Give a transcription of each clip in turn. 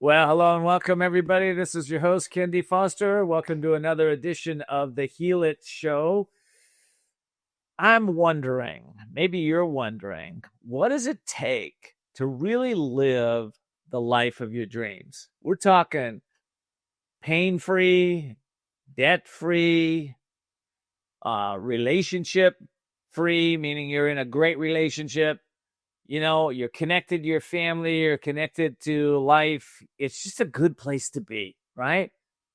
Well, hello and welcome, everybody. This is your host, Ken D. Foster. Welcome to another edition of the Heal It Show. I'm wondering, maybe you're wondering, what does it take to really live the life of your dreams? We're talking pain-free, debt-free, relationship-free, meaning you're in a great relationship. You know, you're connected to your family, you're connected to life. It's just a good place to be, right?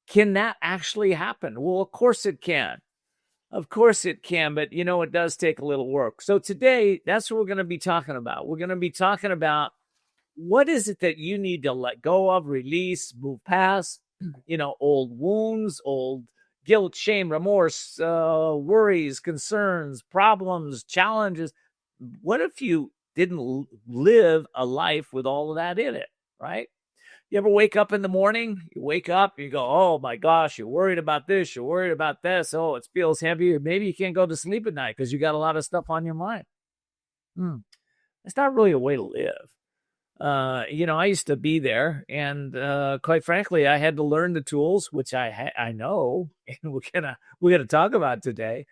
Can that actually happen? Well, of course it can. Of course it can, but you know, it does take a little work. So today, that's what we're going to be talking about. We're going to be talking about what is it that you need to let go of, release, move past, old wounds, old guilt, shame, remorse, worries, concerns, problems, challenges. What if you didn't live a life with all of that in it, right? You ever wake up in the morning, you wake up, you go, oh my gosh, you're worried about this, you're worried about this, oh, it feels heavy, or maybe you can't go to sleep at night because you got a lot of stuff on your mind. It's not really a way to live. I used to be there, and quite frankly, I had to learn the tools, which I know, and we're gonna talk about today,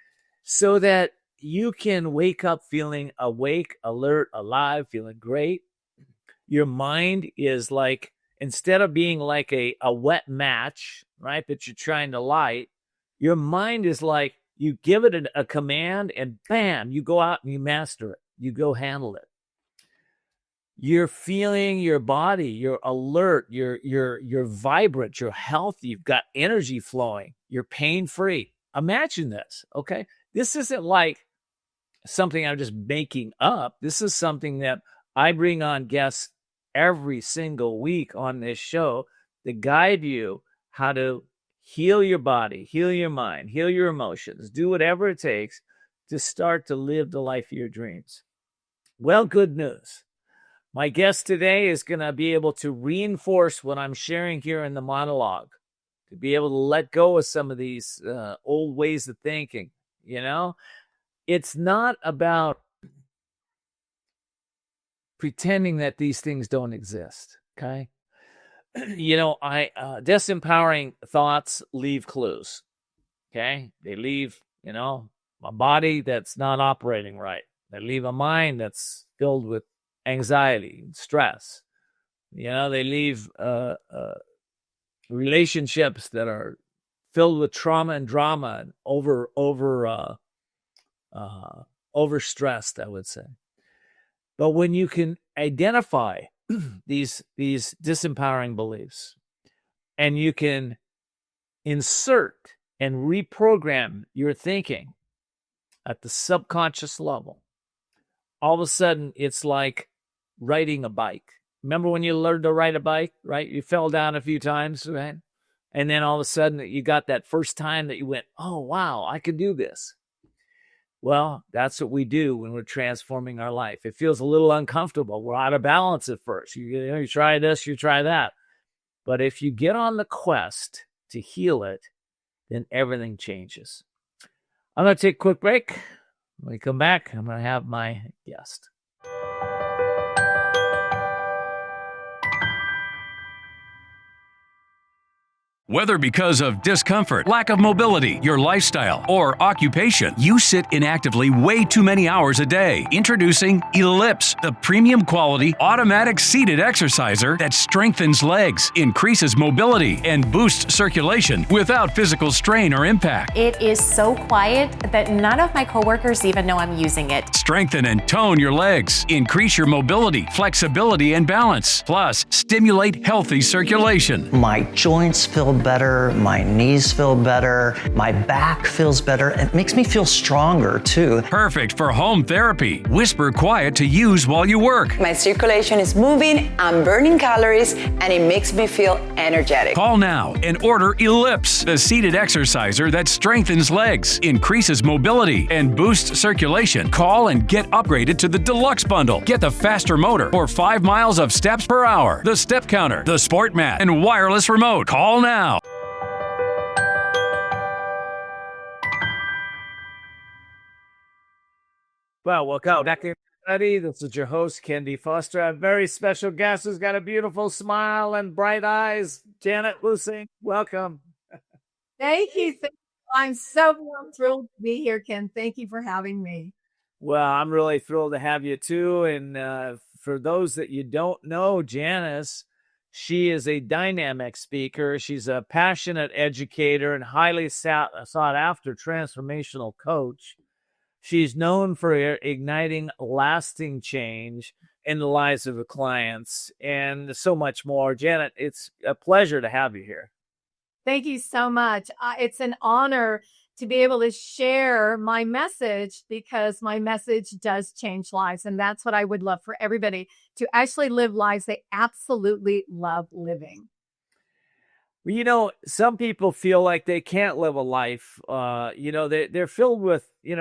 so that you can wake up feeling awake, alert, alive, feeling great. Your mind is like, instead of being like a wet match, right, that you're trying to light, your mind is like, you give it a command and bam, you go out and you master it. You go handle it. You're feeling your body, you're alert, you're vibrant, you're healthy, you've got energy flowing, you're pain-free. Imagine this, okay? This isn't like something I'm just making up. This is something that I bring on guests every single week on this show to guide you how to heal your body, heal your mind, heal your emotions, do whatever it takes to start to live the life of your dreams. Well, good news. My guest today is going to be able to reinforce what I'm sharing here in the monologue, to be able to let go of some of these old ways of thinking, It's not about pretending that these things don't exist, okay? Disempowering thoughts leave clues, okay? They leave, a body that's not operating right. They leave a mind that's filled with anxiety and stress. They leave relationships that are filled with trauma and drama and overstressed, I would say. But when you can identify these disempowering beliefs, and you can insert and reprogram your thinking at the subconscious level, all of a sudden it's like riding a bike. Remember when you learned to ride a bike, right? You fell down a few times, right? And then all of a sudden you got that first time that you went, oh, wow, I can do this. Well, that's what we do when we're transforming our life. It feels a little uncomfortable. We're out of balance at first. You try this, you try that. But if you get on the quest to heal it, then everything changes. I'm going to take a quick break. When we come back, I'm going to have my guest. Whether because of discomfort, lack of mobility, your lifestyle, or occupation, you sit inactively way too many hours a day. Introducing Ellipse, the premium quality automatic seated exerciser that strengthens legs, increases mobility, and boosts circulation without physical strain or impact. It is so quiet that none of my coworkers even know I'm using it. Strengthen and tone your legs, increase your mobility, flexibility, and balance. Plus, stimulate healthy circulation. My joints feel better, my knees feel better, my back feels better. It makes me feel stronger too. Perfect for home therapy. Whisper quiet to use while you work. My circulation is moving, I'm burning calories, and it makes me feel energetic. Call now and order Ellipse, the seated exerciser that strengthens legs, increases mobility, and boosts circulation. Call and get upgraded to the Deluxe Bundle. Get the faster motor or 5 miles of steps per hour, the step counter, the sport mat, and wireless remote. Call now. Well, welcome back everybody. This is your host, Kendi Foster. A very special guest who's got a beautiful smile and bright eyes. Janet Lusing, welcome. Thank you. I'm so thrilled to be here, Ken. Thank you for having me. Well, I'm really thrilled to have you too. And for those that you don't know, Janice, she is a dynamic speaker. She's a passionate educator and highly sought after transformational coach. She's known for igniting lasting change in the lives of her clients and so much more. Janet, it's a pleasure to have you here. Thank you so much. It's an honor to be able to share my message because my message does change lives. And that's what I would love for everybody to actually live lives they absolutely love living. Well, some people feel like they can't live a life. They're filled with, they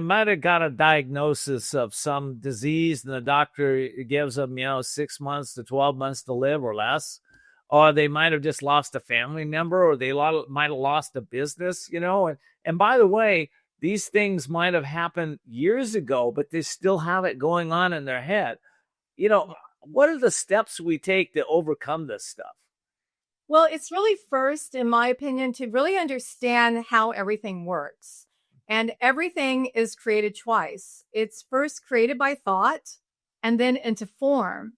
might have got a diagnosis of some disease and the doctor gives them, 6 months to 12 months to live or less. Or they might have just lost a family member, or they might have lost a business, And by the way, these things might have happened years ago, but they still have it going on in their head. What are the steps we take to overcome this stuff? Well, it's really first, in my opinion, to really understand how everything works. And everything is created twice. It's first created by thought and then into form.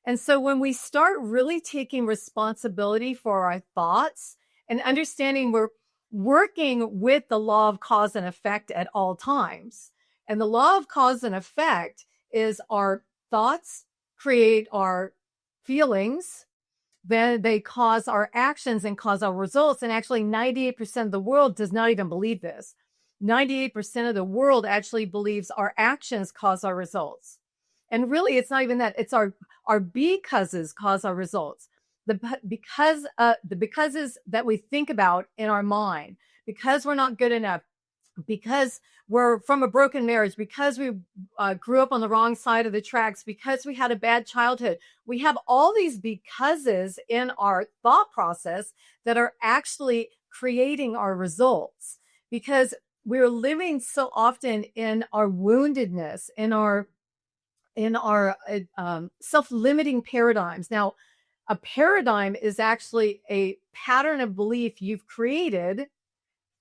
And so when we start really taking responsibility for our thoughts and understanding we're working with the law of cause and effect at all times. And the law of cause and effect is our thoughts create our feelings, then they cause our actions and cause our results. And actually 98% of the world does not even believe this. 98% of the world actually believes our actions cause our results. And really, it's not even that. It's our becauses cause our results. The becauses that we think about in our mind, because we're not good enough, because we're from a broken marriage, because we grew up on the wrong side of the tracks, because we had a bad childhood. We have all these becauses in our thought process that are actually creating our results, because we're living so often in our woundedness, in our self-limiting paradigms. Now, a paradigm is actually a pattern of belief you've created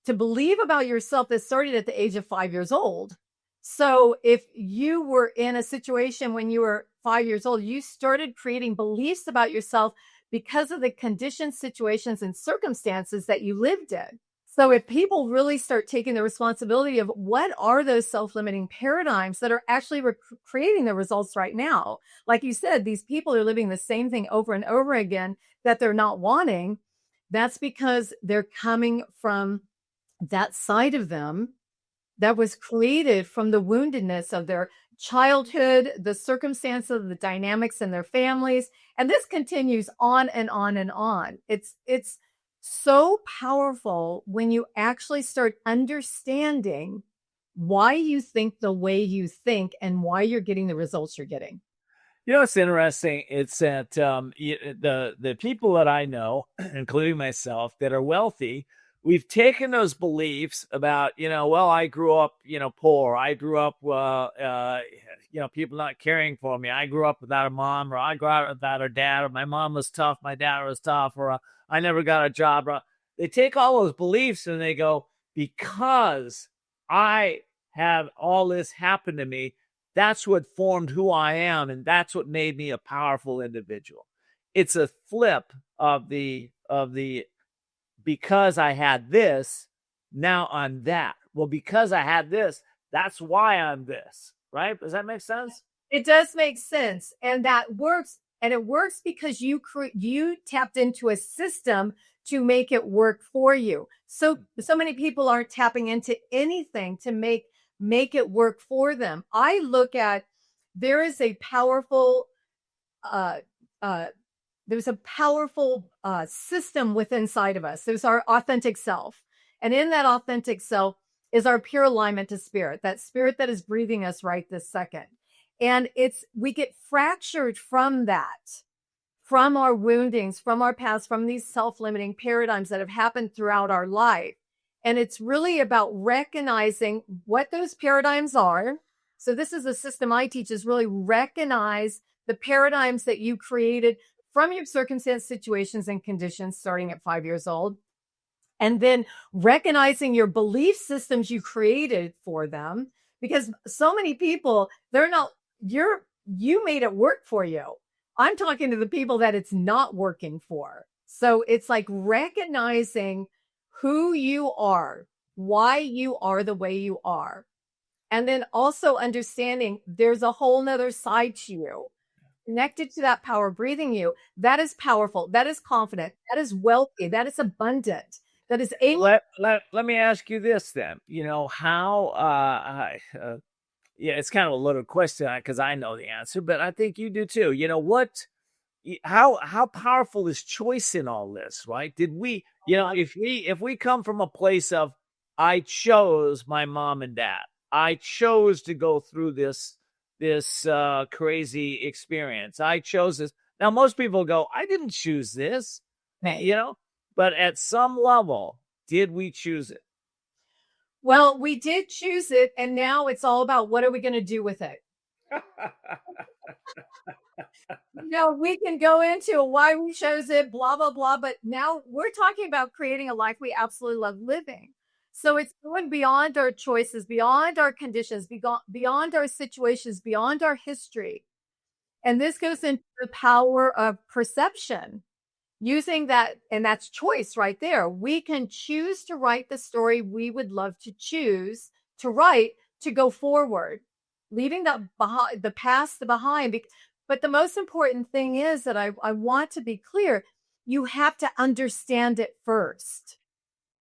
to believe about yourself that started at the age of 5 years old. So if you were in a situation when you were 5 years old, you started creating beliefs about yourself because of the conditions, situations, and circumstances that you lived in. So if people really start taking the responsibility of what are those self-limiting paradigms that are actually creating the results right now, like you said, these people are living the same thing over and over again that they're not wanting. That's because they're coming from that side of them that was created from the woundedness of their childhood, the circumstances, the dynamics in their families. And this continues on and on and on. It's so powerful when you actually start understanding why you think the way you think and why you're getting the results you're getting. It's interesting. It's that the people that I know, including myself, that are wealthy, we've taken those beliefs about, I grew up, poor. I grew up, people not caring for me. I grew up without a mom, or I grew up without a dad, or my mom was tough, my dad was tough, or I never got a job. They take all those beliefs and they go, because I have all this happen to me, that's what formed who I am, and that's what made me a powerful individual. It's a flip of the because I had this, now I'm that. Well, because I had this, that's why I'm this, right? Does that make sense? It does make sense. And that works. And it works because you tapped into a system to make it work for you. So many people aren't tapping into anything to make it work for them. I look at, there is a powerful, system within inside of us. There's our authentic self. And in that authentic self is our pure alignment to spirit, that spirit that is breathing us right this second. And we get fractured from that, from our woundings, from our past, from these self-limiting paradigms that have happened throughout our life. And it's really about recognizing what those paradigms are, So this is a system I teach, is really recognize the paradigms that you created from your circumstance, situations, and conditions starting at 5 years old. And then recognizing your belief systems you created for them, because so many people, you made it work for you. I'm talking to the people that it's not working for. So it's like recognizing who you are, why you are the way you are. And then also understanding there's a whole nother side to you connected to that power breathing you. That is powerful. That is confident. That is wealthy. That is abundant. That is able. Let me ask you this then. How yeah, it's kind of a loaded question because I know the answer, but I think you do too. How powerful is choice in all this, right? Did we, if we come from a place of, I chose my mom and dad, I chose to go through this crazy experience, I chose this. Now, most people go, I didn't choose this, but at some level, did we choose it? Well, we did choose it, and now it's all about what are we going to do with it? We can go into why we chose it, blah, blah, blah. But now we're talking about creating a life we absolutely love living. So it's going beyond our choices, beyond our conditions, beyond our situations, beyond our history. And this goes into the power of perception. Using that, and that's choice right there. We can choose to write the story we would love to choose to write to go forward, leaving the past behind. But the most important thing is that I want to be clear. You have to understand it first.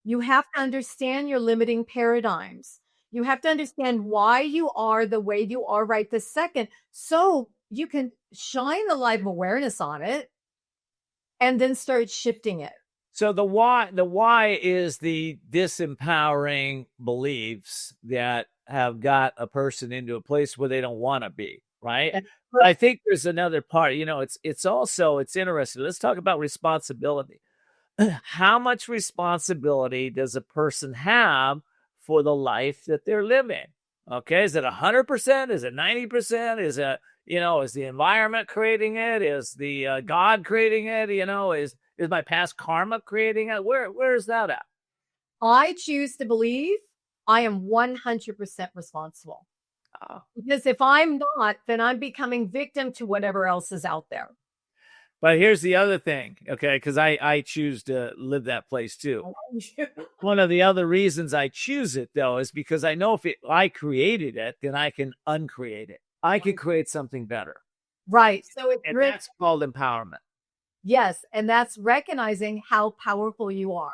You have to understand your limiting paradigms. You have to understand why you are the way you are right this second, so you can shine the light of awareness on it and then start shifting it. So the why is the disempowering beliefs that have got a person into a place where they don't want to be, right? But I think there's another part, it's interesting. Let's talk about responsibility. How much responsibility does a person have for the life that they're living? Okay. Is it 100%? Is it 90%? Is it, is the environment creating it? Is the God creating it? Is my past karma creating it? Where is that at? I choose to believe I am 100% responsible. Because if I'm not, then I'm becoming victim to whatever else is out there. But here's the other thing, okay, because I choose to live that place too. One of the other reasons I choose it, though, is because I know if I created it, then I can uncreate it. I could create something better. Right. So that's called empowerment. Yes. And that's recognizing how powerful you are.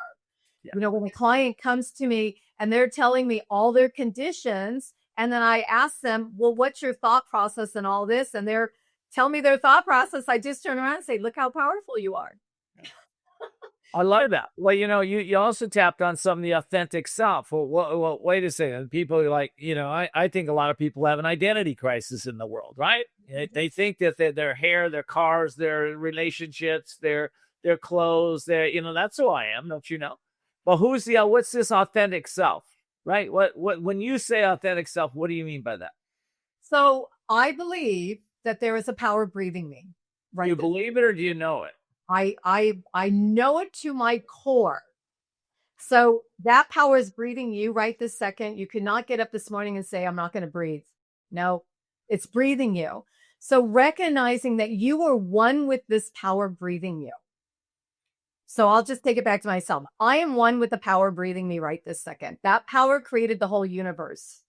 Yeah. When a client comes to me and they're telling me all their conditions, and then I ask them, well, what's your thought process and all this? And they're tell me their thought process. I just turn around and say, look how powerful you are. I love that. Well, you also tapped on some of the authentic self. Well, wait a second. People are like, I think a lot of people have an identity crisis in the world, right? They think that their hair, their cars, their relationships, their clothes, that's who I am, don't you know? Well, what's this authentic self, right? What when you say authentic self, what do you mean by that? So I believe that there is a power breathing me. Right. Do you believe it or do you know it? I know it to my core. So that power is breathing you right this second. You could not get up this morning and say, I'm not going to breathe. No, it's breathing you. So recognizing that you are one with this power breathing you. So I'll just take it back to myself. I am one with the power breathing me right this second. That power created the whole universe.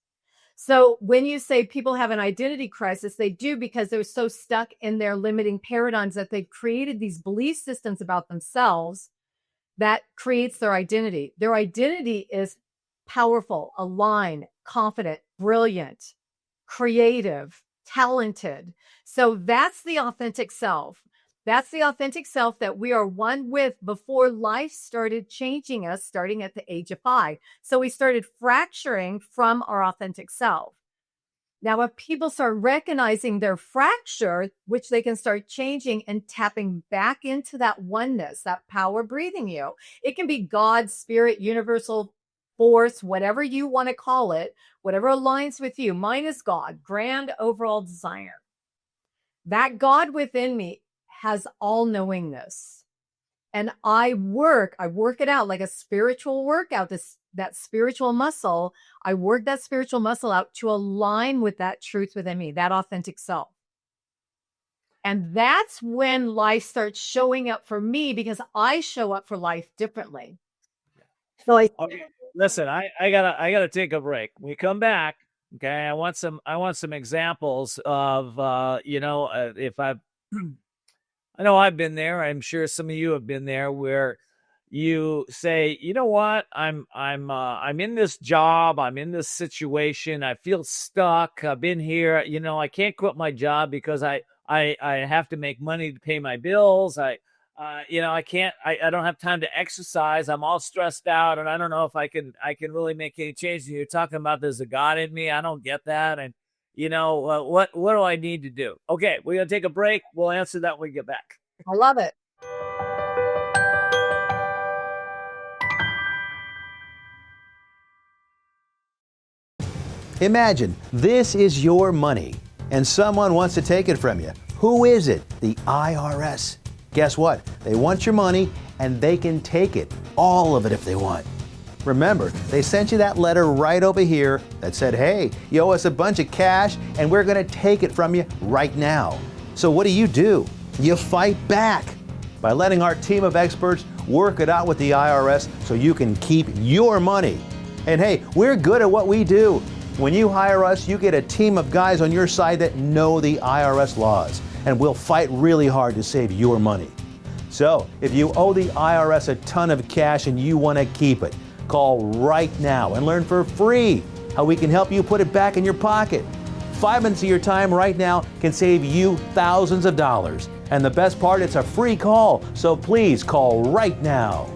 So when you say people have an identity crisis, they do because they're so stuck in their limiting paradigms that they've created these belief systems about themselves that creates their identity. Their identity is powerful, aligned, confident, brilliant, creative, talented. So that's the authentic self. That's the authentic self that we are one with before life started changing us, starting at the age of 5. So we started fracturing from our authentic self. Now, if people start recognizing their fracture, which they can start changing and tapping back into that oneness, that power breathing you, it can be God, spirit, universal force, whatever you want to call it, whatever aligns with you. Mine is God, grand overall designer. That God within me has all knowingness. And I work it out like a spiritual workout, that spiritual muscle. I work that spiritual muscle out to align with that truth within me, that authentic self. And that's when life starts showing up for me, because I show up for life differently. So Okay, listen, I gotta take a break. When we come back, okay, I want some examples of if I've I know I've been there. I'm sure some of you have been there, where you say, you know what, I'm in this job, I'm in this situation, I feel stuck. I've been here, I can't quit my job because I have to make money to pay my bills. I don't have time to exercise. I'm all stressed out, and I don't know if I can really make any changes. You're talking about there's a God in me. I don't get that, and what do I need to do? Okay, we're gonna take a break. We'll answer that when we get back. I love it. Imagine this is your money and someone wants to take it from you. Who is it? The IRS. Guess what? They want your money and they can take it, all of it if they want. Remember, they sent you that letter right over here that said, hey, you owe us a bunch of cash and we're going to take it from you right now. So what do? You fight back by letting our team of experts work it out with the IRS so you can keep your money. And hey, we're good at what we do. When you hire us, you get a team of guys on your side that know the IRS laws, and we'll fight really hard to save your money. So, if you owe the IRS a ton of cash and you want to keep it, call right now and learn for free how we can help you put it back in your pocket. 5 minutes of your time right now can save you thousands of dollars. And the best part, it's a free call, so please call right now.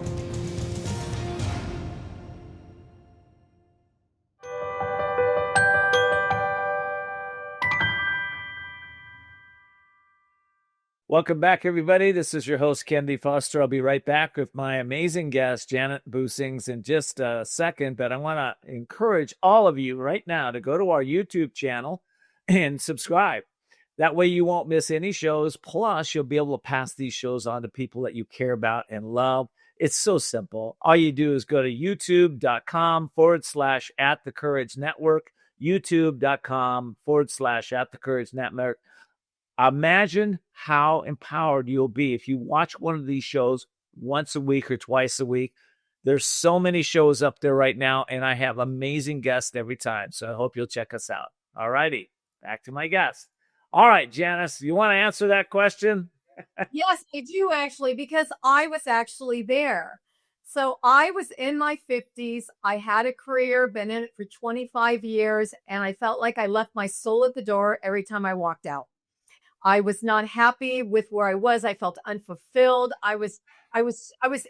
Welcome back, everybody. This is your host, Ken D. Foster. I'll be right back with my amazing guest, Janet Boosings, in just a second. But I want to encourage all of you right now to go to our YouTube channel and subscribe. That way you won't miss any shows. Plus, you'll be able to pass these shows on to people that you care about and love. It's so simple. All you do is go to youtube.com/@thecouragenetwork, youtube.com/@thecouragenetwork. Imagine how empowered you'll be if you watch one of these shows once a week or twice a week. There's so many shows up there right now, and I have amazing guests every time. So I hope you'll check us out. All righty, back to my guest. All right, Janice, you want to answer that question? Yes, I do actually, because I was actually there. So I was in my 50s. I had a career, been in it for 25 years, and I felt like I left my soul at the door every time I walked out. I was not happy with where I was. I felt unfulfilled. I was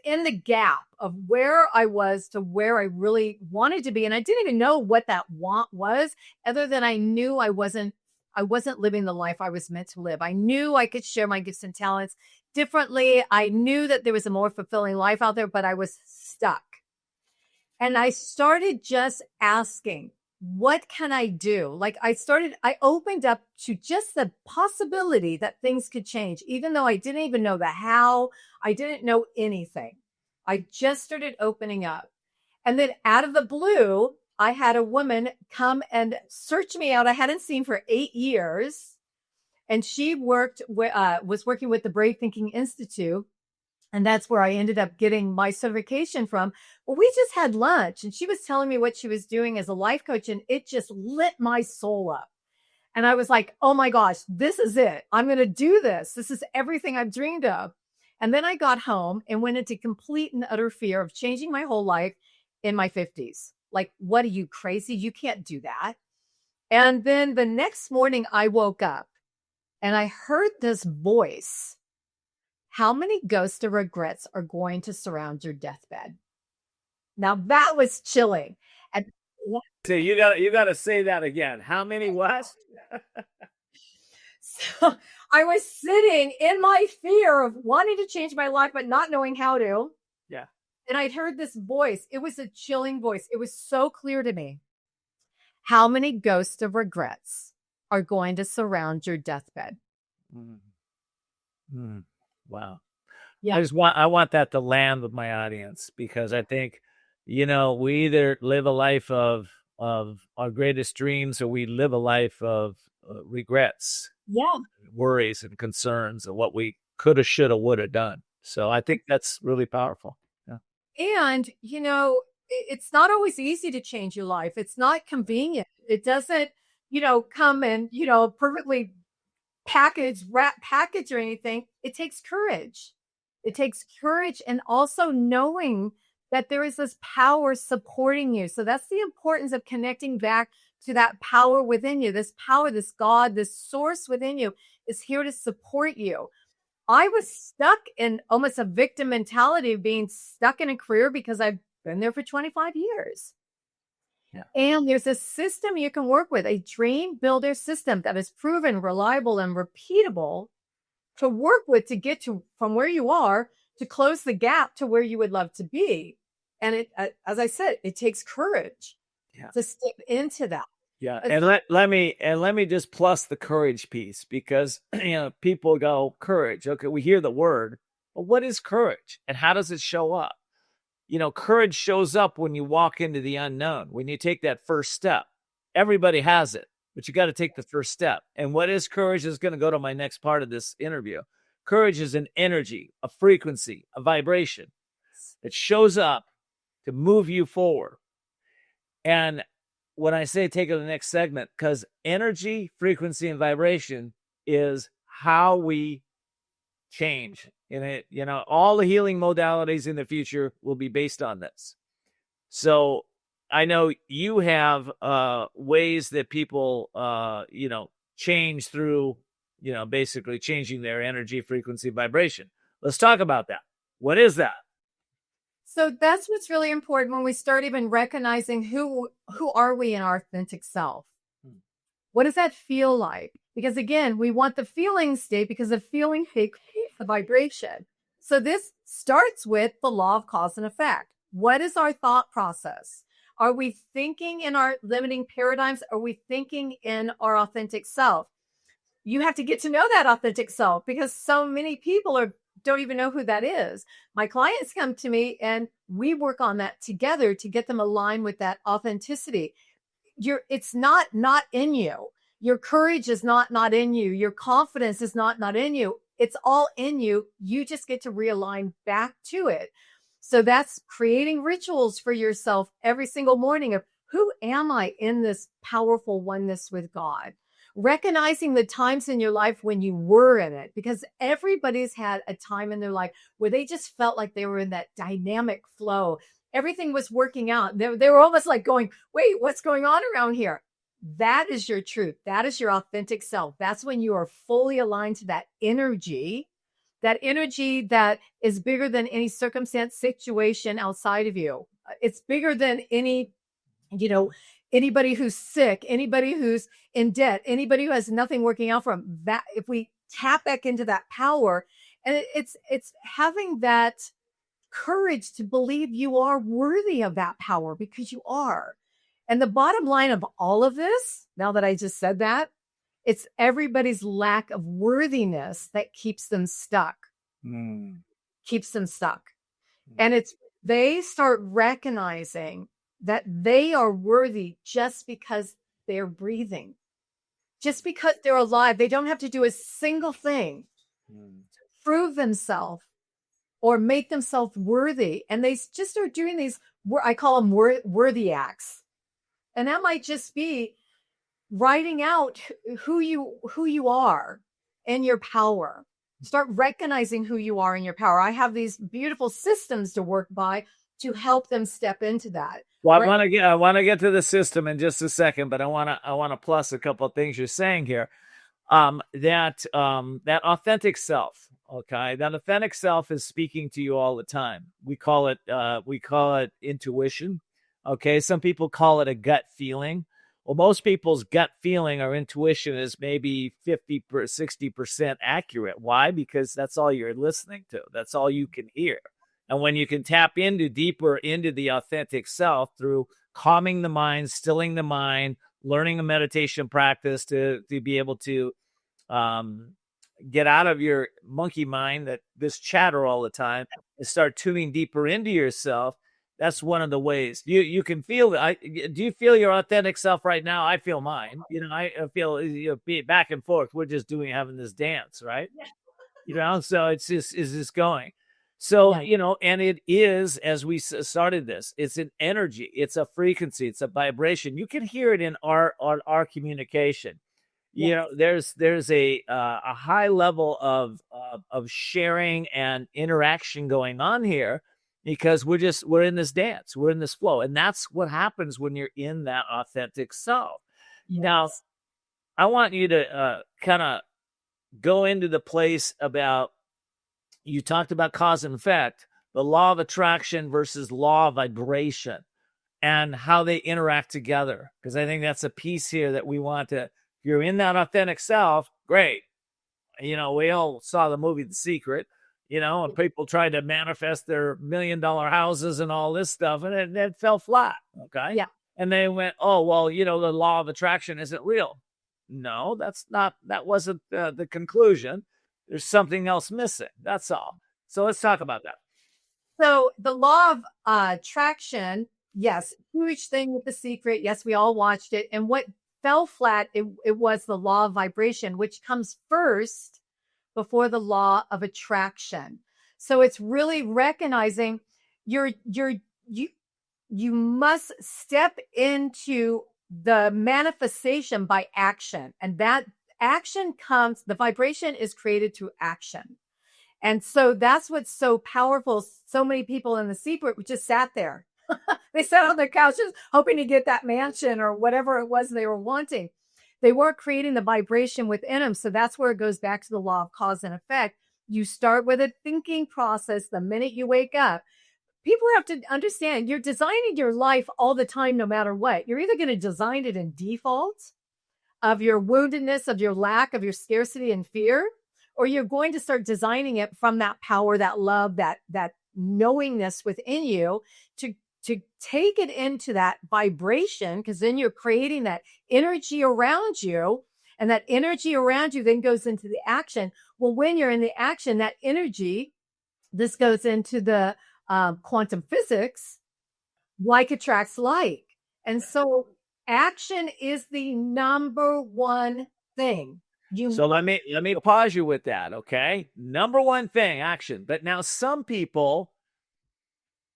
in the gap of where I was to where I really wanted to be. And I didn't even know what that want was, other than I knew I wasn't living the life I was meant to live. I knew I could share my gifts and talents differently. I knew that there was a more fulfilling life out there, but I was stuck. And I started just asking, what can I do? Like I opened up to just the possibility that things could change, even though I didn't even know the how. I didn't know anything. I just started opening up. And then out of the blue, I had a woman come and search me out. I hadn't seen for 8 years. And she was working with the Brave Thinking Institute. And that's where I ended up getting my certification from. Well, we just had lunch and she was telling me what she was doing as a life coach, and it just lit my soul up. And I was like, oh my gosh, this is it. I'm going to do this. This is everything I've dreamed of. And then I got home and went into complete and utter fear of changing my whole life in my 50s. Like, what are you, crazy? You can't do that. And then the next morning I woke up and I heard this voice. How many ghosts of regrets are going to surround your deathbed? Now that was chilling. And so you got to say that again. How many what? So I was sitting in my fear of wanting to change my life, but not knowing how to. Yeah. And I'd heard this voice. It was a chilling voice. It was so clear to me. How many ghosts of regrets are going to surround your deathbed? Wow. Yeah. I want that to land with my audience, because I think, we either live a life of our greatest dreams, or we live a life of regrets, Yeah. worries and concerns of what we coulda, shoulda, woulda done. So I think that's really powerful. Yeah. And, it's not always easy to change your life. It's not convenient. It doesn't, come and, perfectly wrap package or anything. It takes courage. It takes courage, and also knowing that there is this power supporting you. So that's the importance of connecting back to that power within you. This power, this God, this source within you is here to support you. I was stuck in almost a victim mentality of being stuck in a career because I've been there for 25 years. Yeah. And there's a system you can work with, a dream builder system that is proven, reliable, and repeatable to work with to get to from where you are to close the gap to where you would love to be. And it, as I said, it takes courage to step into that. Yeah. And let me just plus the courage piece, because, people go courage. Okay. We hear the word, but what is courage and how does it show up? Courage shows up when you walk into the unknown, when you take that first step. Everybody has it, but you got to take the first step. And what is courage is going to go to my next part of this interview. Courage is an energy, a frequency, a vibration that shows up to move you forward. And when I say take it to the next segment, because energy, frequency, and vibration is how we change. And all the healing modalities in the future will be based on this. So I know you have ways that people, change through, basically changing their energy, frequency, vibration. Let's talk about that. What is that? So that's what's really important when we start even recognizing who are we in our authentic self. What does that feel like? Because again, we want the feeling state, because the feeling creates the vibration. So this starts with the law of cause and effect. What is our thought process? Are we thinking in our limiting paradigms? Are we thinking in our authentic self? You have to get to know that authentic self, because so many people don't even know who that is. My clients come to me and we work on that together to get them aligned with that authenticity. It's not in you. Your courage is not in you. Your confidence is not in you. It's all in you. You just get to realign back to it. So that's creating rituals for yourself every single morning of, who am I in this powerful oneness with God? Recognizing the times in your life when you were in it, because everybody's had a time in their life where they just felt like they were in that dynamic flow. Everything was working out. They were almost like going, wait, what's going on around here? That is your truth. That is your authentic self. That's when you are fully aligned to that energy that is bigger than any circumstance, situation outside of you. It's bigger than anybody who's sick, anybody who's in debt, anybody who has nothing working out for them. That if we tap back into that power, and it's having that courage to believe you are worthy of that power, because you are. And the bottom line of all of this, now that I just said that, it's everybody's lack of worthiness that keeps them stuck. Keeps them stuck. And they start recognizing that they are worthy just because they're breathing, just because they're alive. They don't have to do a single thing to prove themselves or make themselves worthy. And they just are doing these, I call them worthy acts. And that might just be writing out who you are and your power. Start recognizing who you are and your power. I have these beautiful systems to work by to help them step into that. Well, I want to get to the system in just a second, but I want to plus a couple of things you're saying here. That authentic self. Okay, that authentic self is speaking to you all the time. We call it intuition. Okay, some people call it a gut feeling. Well, most people's gut feeling or intuition is maybe 50 or 60% accurate. Why? Because that's all you're listening to. That's all you can hear. And when you can tap deeper into the authentic self through calming the mind, stilling the mind, learning a meditation practice to be able to get out of your monkey mind, that this chatter all the time, and start tuning deeper into yourself. That's one of the ways you can feel. Do you feel your authentic self right now? I feel mine. I feel back and forth. We're just having this dance, right? So it's just is this going. So, and it is, as we started this, it's an energy, it's a frequency, it's a vibration. You can hear it in our communication. There's a high level of sharing and interaction going on here, because we're in this dance, we're in this flow, and that's what happens when you're in that authentic self. Yes. Now, I want you to kind of go into the place about, you talked about cause and effect, the law of attraction versus law of vibration, and how they interact together, because I think that's a piece here that we want to. If you're in that authentic self, great. We all saw the movie The Secret, and people tried to manifest their $1 million houses and all this stuff, and it fell flat. Okay. Yeah. And they went, oh, well, the law of attraction isn't real. No, that wasn't the conclusion. There's something else missing. That's all. So let's talk about that. So the law of attraction, yes, huge thing with The Secret. Yes, we all watched it. And what fell flat, it was the law of vibration, which comes first before the law of attraction. So it's really recognizing you must step into the manifestation by action. And that action comes, the vibration is created through action. And so that's what's so powerful. So many people in The Secret just sat there. They sat on their couches hoping to get that mansion or whatever it was they were wanting. They weren't creating the vibration within them. So that's where it goes back to the law of cause and effect. You start with a thinking process the minute you wake up. People have to understand you're designing your life all the time, no matter what. You're either going to design it in default of your woundedness, of your lack, of your scarcity and fear, or you're going to start designing it from that power, that love, that knowingness within you to take it into that vibration, because then you're creating that energy around you, and that energy around you then goes into the action. Well, when you're in the action, that energy, this goes into the quantum physics, like attracts like. And so action is the number one thing. So let me pause you with that, okay? Number one thing, action. But now some people,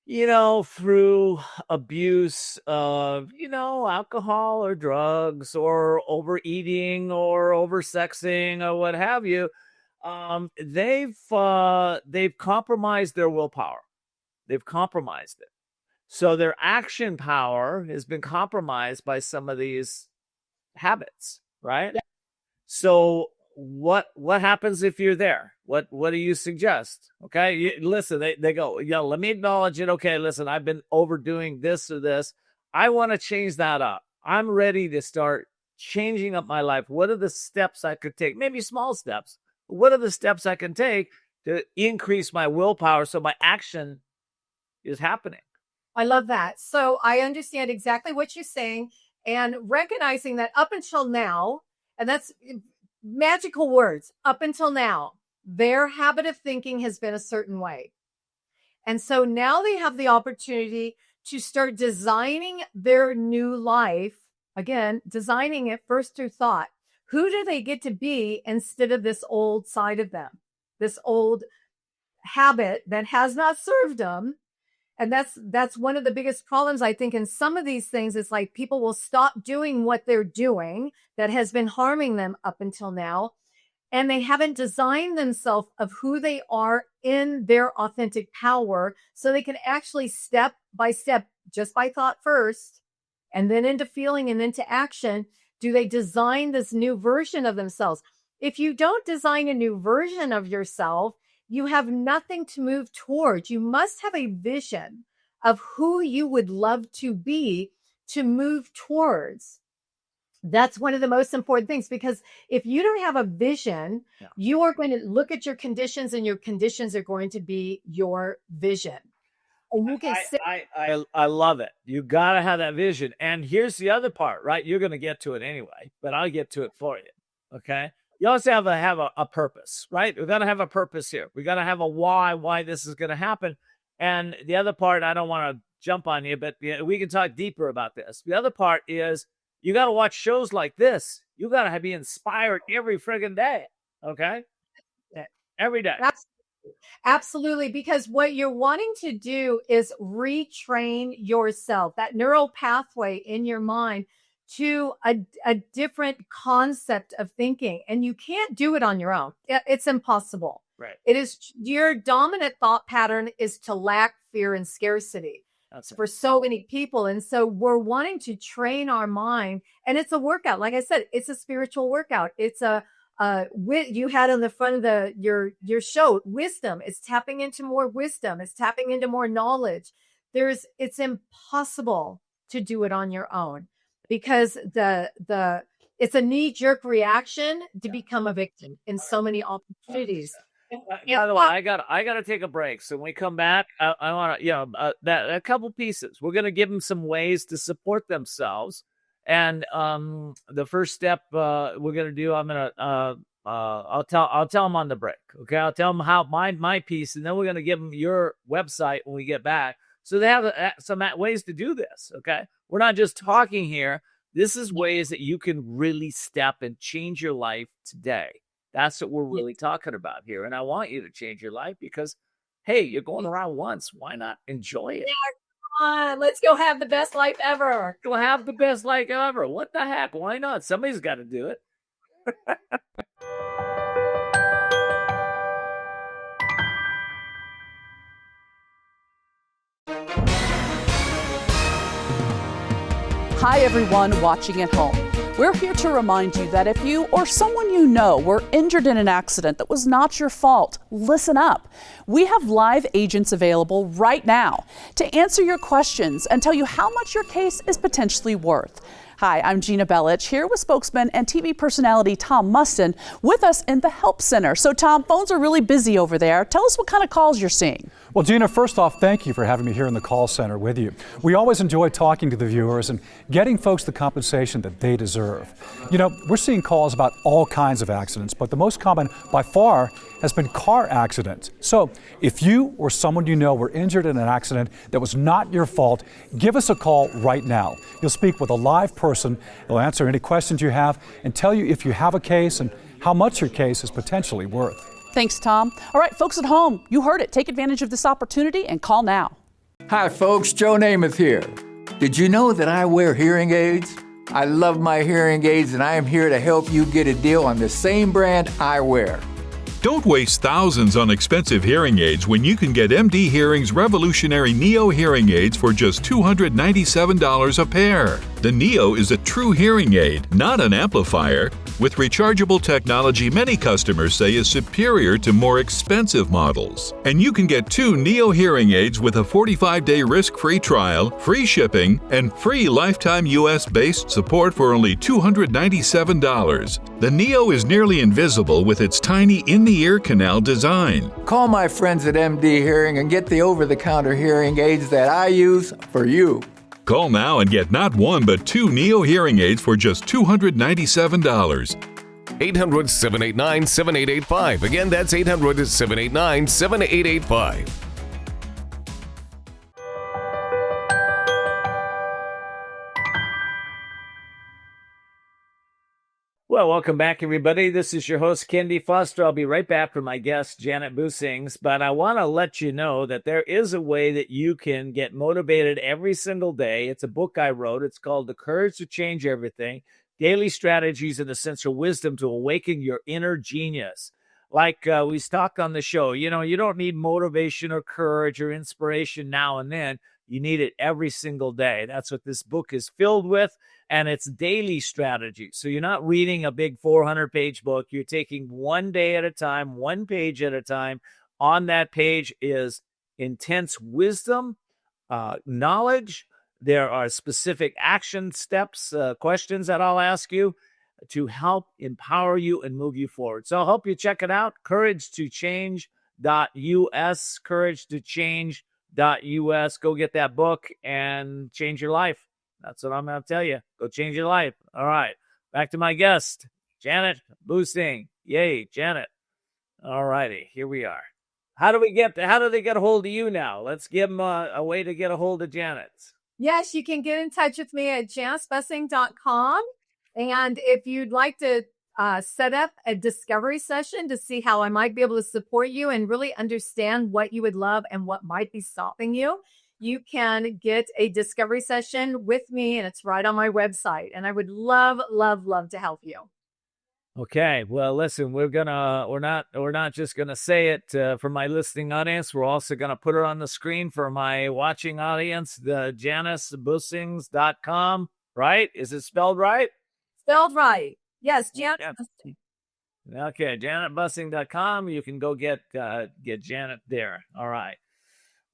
through abuse of, alcohol or drugs or overeating or oversexing or what have you, they've compromised their willpower. They've compromised it. So their action power has been compromised by some of these habits, right? Yeah. So what happens if you're there? What do you suggest? Okay, listen, they go, let me acknowledge it. Okay, listen, I've been overdoing this or this. I want to change that up. I'm ready to start changing up my life. What are the steps I could take? Maybe small steps. What are the steps I can take to increase my willpower so my action is happening? I love that. So I understand exactly what you're saying, and recognizing that up until now, and that's magical words, up until now, their habit of thinking has been a certain way. And so now they have the opportunity to start designing their new life. Again, designing it first through thought. Who do they get to be instead of this old side of them, this old habit that has not served them? And that's one of the biggest problems, I think, in some of these things. It's like people will stop doing what they're doing that has been harming them up until now. And they haven't designed themselves of who they are in their authentic power, so they can actually step by step, just by thought first, and then into feeling and into action. Do they design this new version of themselves? If you don't design a new version of yourself, you have nothing to move towards. You must have a vision of who you would love to be to move towards. That's one of the most important things, because if you don't have a vision, you are going to look at your conditions, and your conditions are going to be your vision. And you can I love it. You got to have that vision. And here's the other part, right? You're going to get to it anyway, but I'll get to it for you. Okay. You also have a purpose, right? We got to have a purpose here. We got to have a why this is going to happen. And the other part, I don't want to jump on you, but we can talk deeper about this. The other part is you got to watch shows like this. You got to be inspired every friggin' day. Okay. Every day. Absolutely. Because what you're wanting to do is retrain yourself, that neural pathway in your mind, to a different concept of thinking. And you can't do it on your own. It's impossible. Right. It is, your dominant thought pattern is to lack, fear, and scarcity. For so many people. And so we're wanting to train our mind, and it's a workout. Like I said, it's a spiritual workout. It's you had on the front of your show, wisdom. It's tapping into more wisdom. It's tapping into more knowledge. It's impossible to do it on your own, because it's a knee-jerk reaction to become a victim in so many opportunities. By the way, I got to take a break. So when we come back, I want to, a couple pieces. We're going to give them some ways to support themselves. And the first step we're going to do, I'll tell them on the break. Okay. I'll tell them how my piece, and then we're going to give them your website when we get back. So they have some ways to do this. Okay. We're not just talking here. This is ways that you can really step and change your life today. That's what we're really talking about here. And I want you to change your life, because, hey, you're going around once. Why not enjoy it? Yeah, come on. Let's go have the best life ever. Go have the best life ever. What the heck? Why not? Somebody's got to do it. Hi, everyone watching at home. We're here to remind you that if you or someone you know were injured in an accident that was not your fault, listen up. We have live agents available right now to answer your questions and tell you how much your case is potentially worth. Hi, I'm Gina Bellich, here with spokesman and TV personality Tom Mustin with us in the Help Center. So Tom, phones are really busy over there. Tell us what kind of calls you're seeing. Well, Gina, first off, thank you for having me here in the call center with you. We always enjoy talking to the viewers and getting folks the compensation that they deserve. You know, we're seeing calls about all kinds of accidents, but the most common by far has been car accidents. So if you or someone you know were injured in an accident that was not your fault, give us a call right now. You'll speak with a live person. They'll answer any questions you have and tell you if you have a case and how much your case is potentially worth. Thanks, Tom. All right, folks at home, you heard it. Take advantage of this opportunity and call now. Hi, folks. Joe Namath here. Did you know that I wear hearing aids? I love my hearing aids, and I am here to help you get a deal on the same brand I wear. Don't waste thousands on expensive hearing aids when you can get MD Hearing's revolutionary Neo hearing aids for just $297 a pair. The Neo is a true hearing aid, not an amplifier. With rechargeable technology many customers say is superior to more expensive models. And you can get 2 Neo hearing aids with a 45-day risk-free trial, free shipping, and free lifetime US-based support for only $297. The Neo is nearly invisible with its tiny in-the-ear canal design. Call my friends at MD Hearing and get the over-the-counter hearing aids that I use for you. Call now and get not 1 but 2 Neo hearing aids for just $297. 800-789-7885. Again, that's 800-789-7885. Well, welcome back, everybody. This is your host, Kendi Foster. I'll be right back with my guest, Janet Busings. But I want to let you know that there is a way that you can get motivated every single day. It's a book I wrote. It's called The Courage to Change Everything, Daily Strategies and Essential Wisdom to Awaken Your Inner Genius. Like we talked on the show, you know, you don't need motivation or courage or inspiration now and then. You need it every single day. That's what this book is filled with, and it's daily strategy. So you're not reading a big 400-page book. You're taking one day at a time, one page at a time. On that page is intense wisdom, knowledge there are specific action steps, questions that I'll ask you to help empower you and move you forward. So I hope you check it out. CourageToChange.us, CourageToChange.us. Go get that book and change your life. That's what I'm going to tell you. Go change your life. All right. Back to my guest, Janet Boosting. Yay, Janet. All righty. Here we are. How do they get a hold of you now? Let's give them a way to get a hold of Janet. Yes, you can get in touch with me at janicebusing.com. And if you'd like to set up a discovery session to see how I might be able to support you and really understand what you would love and what might be stopping you, you can get a discovery session with me, and it's right on my website. And I would love, love, love to help you. Okay, well, listen, we're not just gonna say it for my listening audience. We're also gonna put it on the screen for my watching audience. The JaniceBusings.com, right? Is it spelled right? Spelled right. Yes, Janet. Okay, JanetBusing.com. You can go get Janet there. All right.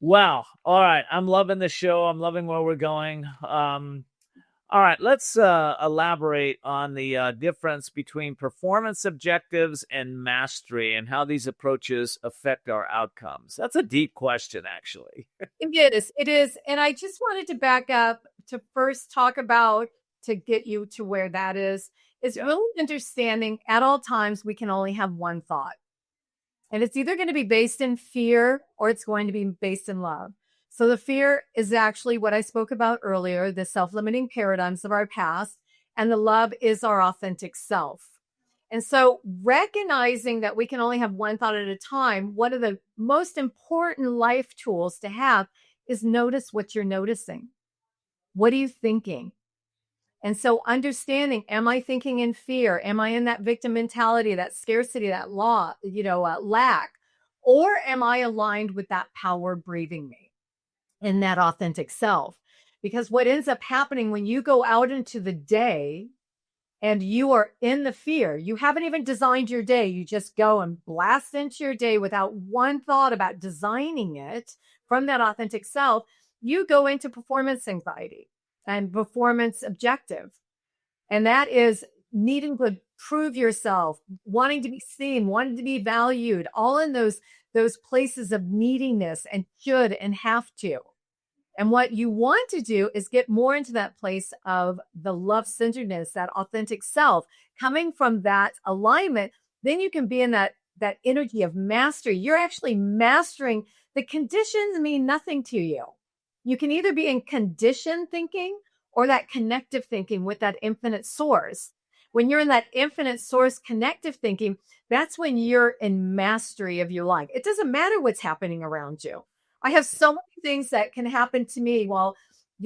Wow. All right. I'm loving the show. I'm loving where we're going. All right, let's elaborate on the difference between performance objectives and mastery and how these approaches affect our outcomes. That's a deep question, actually. It is. And I just wanted to back up to first talk about, to get you to where that is really understanding at all times we can only have one thought. And it's either going to be based in fear or it's going to be based in love. So the fear is actually what I spoke about earlier, the self-limiting paradigms of our past, and the love is our authentic self. And so recognizing that we can only have one thought at a time, one of the most important life tools to have is notice what you're noticing. What are you thinking? And so understanding, am I thinking in fear? Am I in that victim mentality, that scarcity, that lack? Or am I aligned with that power breathing me in that authentic self? Because what ends up happening when you go out into the day and you are in the fear, you haven't even designed your day. You just go and blast into your day without one thought about designing it from that authentic self. You go into performance anxiety and performance objective. And that is needing to prove yourself, wanting to be seen, wanting to be valued, all in those places of neediness and should and have to. And what you want to do is get more into that place of the love-centeredness, that authentic self, coming from that alignment. Then you can be in that energy of mastery. You're actually mastering. The conditions mean nothing to you. You can either be in conditioned thinking or that connective thinking with that infinite source. When you're in that infinite source connective thinking, that's when you're in mastery of your life. It doesn't matter what's happening around you. I have so many things that can happen to me while,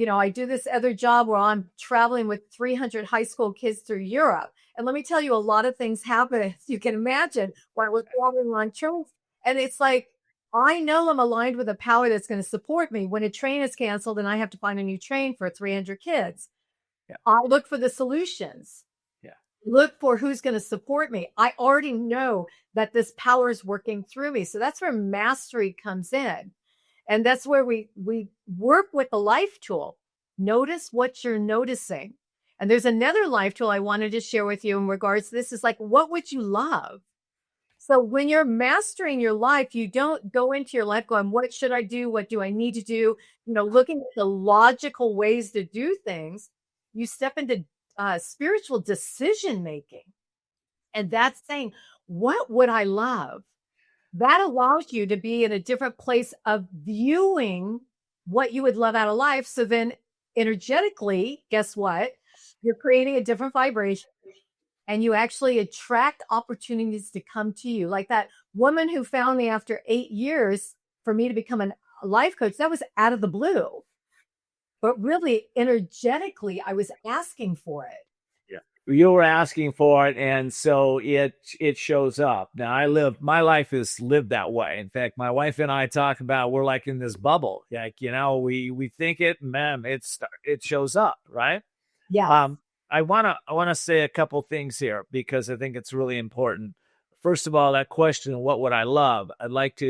I do this other job where I'm traveling with 300 high school kids through Europe. And let me tell you, a lot of things happen, as you can imagine, while we're traveling on trains. And it's like, I know I'm aligned with a power that's going to support me. When a train is canceled and I have to find a new train for 300 kids, I look for the solutions. Look for who's going to support me. I already know that this power is working through me. So that's where mastery comes in. And that's where we work with the life tool. Notice what you're noticing. And there's another life tool I wanted to share with you in regards to this is like, what would you love? So when you're mastering your life, you don't go into your life going, what should I do? What do I need to do? Looking at the logical ways to do things, you step into spiritual decision making. And that's saying, what would I love? That allows you to be in a different place of viewing what you would love out of life. So then energetically, guess what? You're creating a different vibration and you actually attract opportunities to come to you. Like that woman who found me after 8 years for me to become a life coach, that was out of the blue. But really energetically, I was asking for it. You were asking for it, and so it shows up. Now my life is lived that way. In fact, my wife and I talk about we're like in this bubble. Like, we think it, ma'am, it shows up, right? Yeah. I wanna say a couple things here because I think it's really important. First of all, that question, what would I love? I'd like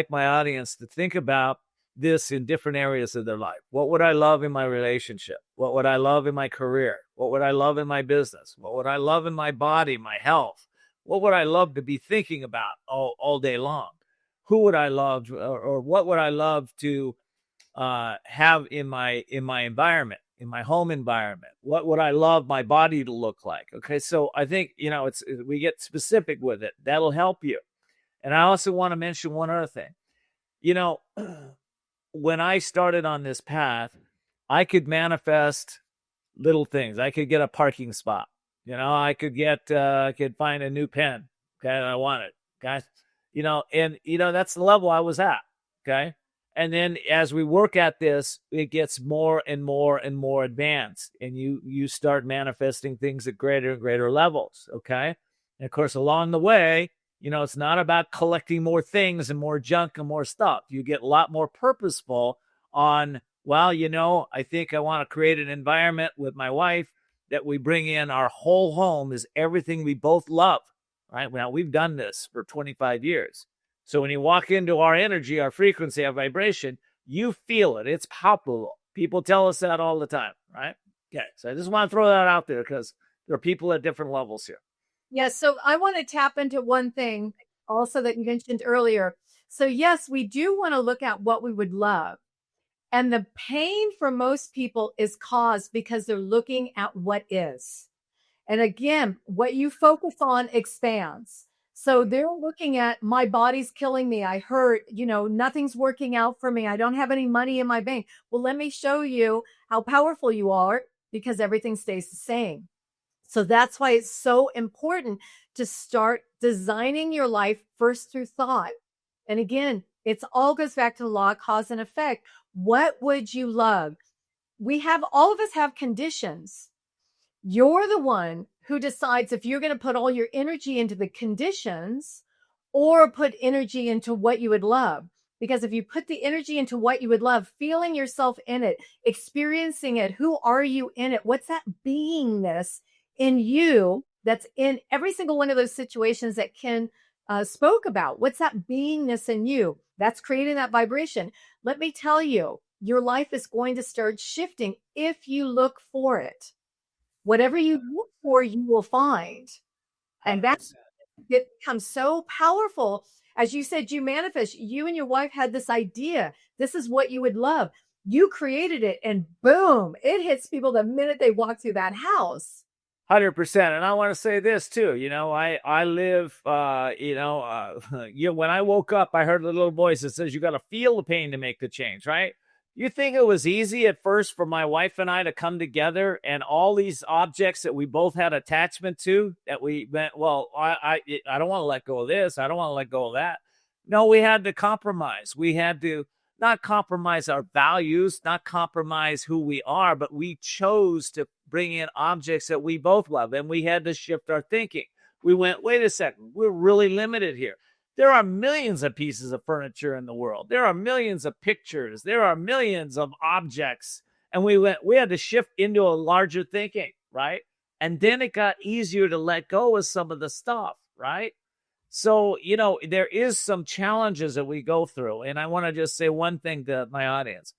my audience to think about this in different areas of their life. What would I love in my relationship? What would I love in my career? What would I love in my business? What would I love in my body, my health? What would I love to be thinking about all day long? Who would I love, or what would I love to have in my environment, in my home environment? What would I love my body to look like? Okay, so I think, we get specific with it. That'll help you. And I also want to mention one other thing. When I started on this path, I could manifest little things. I could get a parking spot. I could find a new pen. Okay, that I wanted. Okay, that's the level I was at. Okay. And then as we work at this, it gets more and more and more advanced, and you start manifesting things at greater and greater levels. Okay. And of course, along the way, it's not about collecting more things and more junk and more stuff. You get a lot more purposeful on, I think I want to create an environment with my wife that we bring in our whole home is everything we both love, right? Now, we've done this for 25 years. So when you walk into our energy, our frequency, our vibration, you feel it. It's palpable. People tell us that all the time, right? Okay. So I just want to throw that out there because there are people at different levels here. Yes. So I want to tap into one thing also that you mentioned earlier. So yes, we do want to look at what we would love. And the pain for most people is caused because they're looking at what is. And again, what you focus on expands. So they're looking at, my body's killing me. I hurt, nothing's working out for me. I don't have any money in my bank. Well, let me show you how powerful you are, because everything stays the same. So that's why it's so important to start designing your life first through thought. And again, it all goes back to the law of cause and effect. What would you love? All of us have conditions. You're the one who decides if you're going to put all your energy into the conditions or put energy into what you would love. Because if you put the energy into what you would love, feeling yourself in it, experiencing it, who are you in it? What's that beingness in you that's in every single one of those situations that Ken spoke about? What's that beingness in you? That's creating that vibration. Let me tell you, your life is going to start shifting if you look for it. Whatever you look for, you will find. And it becomes so powerful. As you said, you manifest. You and your wife had this idea. This is what you would love. You created it, and boom, it hits people the minute they walk through that house. 100%. And I want to say this too. I live, when I woke up, I heard a little voice that says, you got to feel the pain to make the change, right? You think it was easy at first for my wife and I to come together and all these objects that we both had attachment to that we went, I don't want to let go of this. I don't want to let go of that. No, we had to compromise. We had to not compromise our values, not compromise who we are, but we chose to bring in objects that we both love. And we had to shift our thinking. We went, wait a second, we're really limited here. There are millions of pieces of furniture in the world. There are millions of pictures. There are millions of objects. And we had to shift into a larger thinking, right? And then it got easier to let go of some of the stuff, right? So, there is some challenges that we go through. And I want to just say one thing to my audience.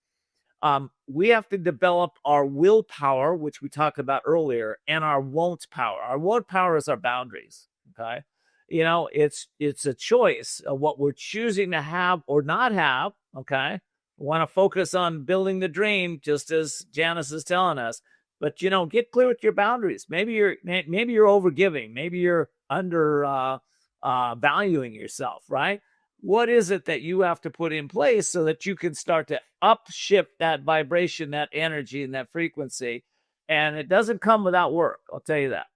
We have to develop our willpower, which we talked about earlier, and our won't power. Our won't power is our boundaries, okay? It's a choice of what we're choosing to have or not have, okay? We want to focus on building the dream, just as Janice is telling us. But, get clear with your boundaries. Maybe you're overgiving. Maybe you're under valuing yourself, right? What is it that you have to put in place so that you can start to upshift that vibration, that energy, and that frequency? And it doesn't come without work. I'll tell you that.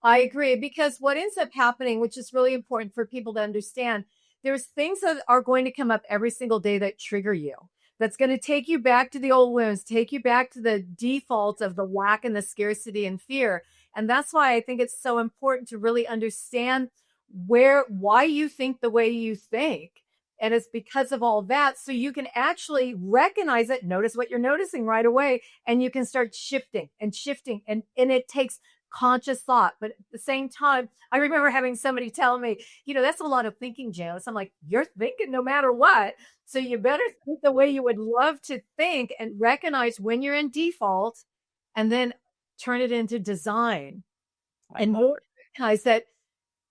I agree, because what ends up happening, which is really important for people to understand, there's things that are going to come up every single day that trigger you. That's going to take you back to the old wounds, take you back to the default of the lack and the scarcity and fear. And that's why I think it's so important to really understand why you think the way you think. And it's because of all that. So you can actually recognize it, notice what you're noticing right away, and you can start shifting. And it takes conscious thought. But at the same time, I remember having somebody tell me, that's a lot of thinking, Janice. I'm like, you're thinking no matter what. So you better think the way you would love to think and recognize when you're in default and then turn it into design. And recognize that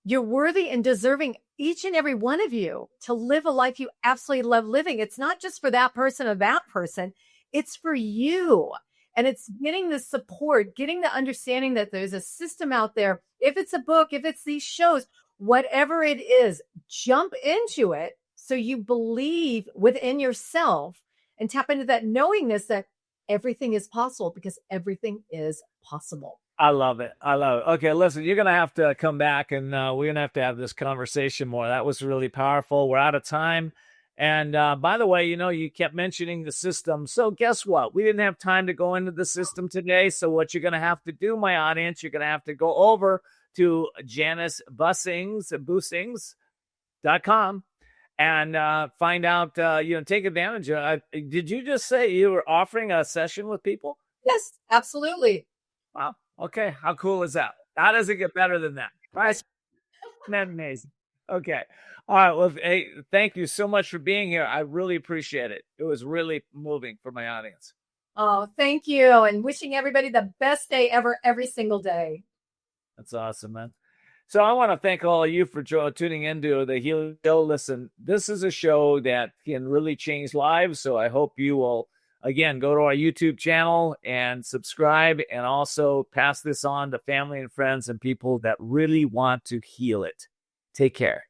you're worthy and deserving, each and every one of you, to live a life you absolutely love living. It's not just for that person or that person. It's for you. And it's getting the support, getting the understanding that there's a system out there. If it's a book, if it's these shows, whatever it is, jump into it so you believe within yourself and tap into that knowingness that everything is possible, because everything is possible. I love it. I love it. Okay, listen, you're going to have to come back and we're going to have this conversation more. That was really powerful. We're out of time. And by the way, you kept mentioning the system. So guess what? We didn't have time to go into the system today. So what you're going to have to do, my audience, you're going to have to go over to Janice Busings.com and find out, take advantage of it. Did you just say you were offering a session with people? Yes, absolutely. Wow. Okay. How cool is that? How does it get better than that? Right? Isn't that amazing? Okay. All right. Well, hey, thank you so much for being here. I really appreciate it. It was really moving for my audience. Oh, thank you. And wishing everybody the best day ever, every single day. That's awesome, man. So I want to thank all of you for tuning into the Healing Show. Listen, this is a show that can really change lives. So I hope you will, again, go to our YouTube channel and subscribe, and also pass this on to family and friends and people that really want to heal it. Take care.